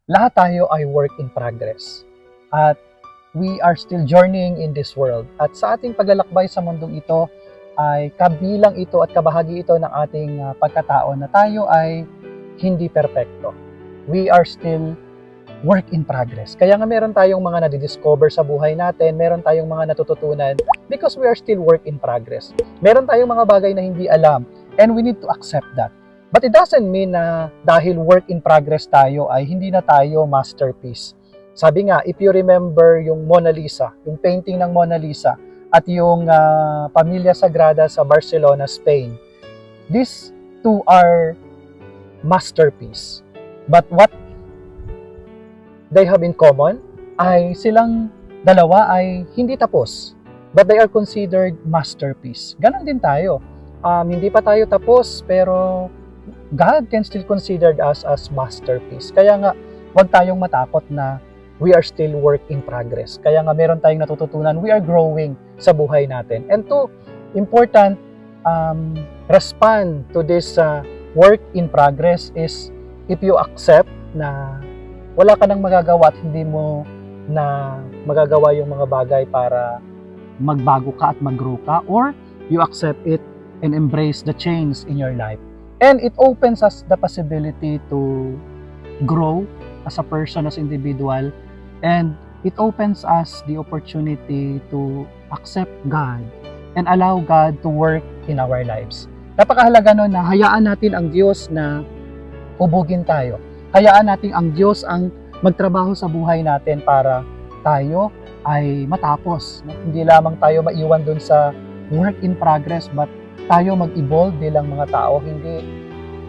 lahat tayo ay work in progress. At we are still journeying in this world. At sa ating paglalakbay sa mundong ito, ay kabilang ito at kabahagi ito ng ating pagkatao na tayo ay hindi perpekto. We are still work in progress. Kaya nga meron tayong mga nadidiscover sa buhay natin, meron tayong mga natututunan because we are still work in progress. Meron tayong mga bagay na hindi alam and we need to accept that. But it doesn't mean na dahil work in progress tayo ay hindi na tayo masterpiece. Sabi nga, if you remember yung Mona Lisa, yung painting ng Mona Lisa, at yung Pamilya Sagrada sa Barcelona, Spain. These two are masterpiece. But what they have in common ay silang dalawa ay hindi tapos. But they are considered masterpiece. Ganon din tayo. Hindi pa tayo tapos pero God can still consider us as masterpiece. Kaya nga, huwag tayong matakot na we are still work in progress. Kaya nga meron tayong natututunan, we are growing sa buhay natin. And to important respond to this work in progress is if you accept na wala ka nang magagawa at hindi mo na magagawa yung mga bagay para magbago ka at mag-grow ka, or you accept it and embrace the change in your life. And it opens us the possibility to grow as a person, as individual, and it opens us the opportunity to accept God and allow God to work in our lives. Napakahalaga nun na hayaan natin ang Diyos na hubugin tayo. Hayaan natin ang Diyos ang magtrabaho sa buhay natin para tayo ay matapos. Hindi lamang tayo maiwan dun sa work in progress, but tayo mag-evolve bilang mga tao, hindi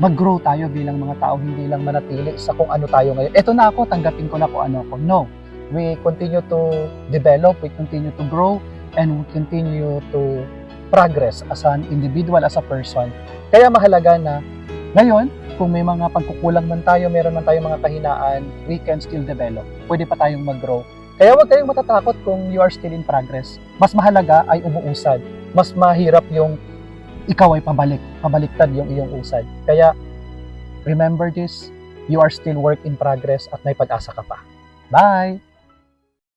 mag-grow tayo bilang mga tao, hindi lang manatili sa kung ano tayo ngayon. Eto na ako, tanggapin ko na kung ano ako. No. We continue to develop, we continue to grow, and we continue to progress as an individual, as a person. Kaya mahalaga na ngayon, kung may mga pagkukulang man tayo, meron man tayong mga kahinaan, we can still develop. Pwede pa tayong mag-grow. Kaya huwag kayong matatakot kung you are still in progress. Mas mahalaga ay umuusad. Mas mahirap yung ikaw ay pabaliktad yung iyong usad. Kaya, remember this, you are still work in progress at may pag-asa ka pa. Bye!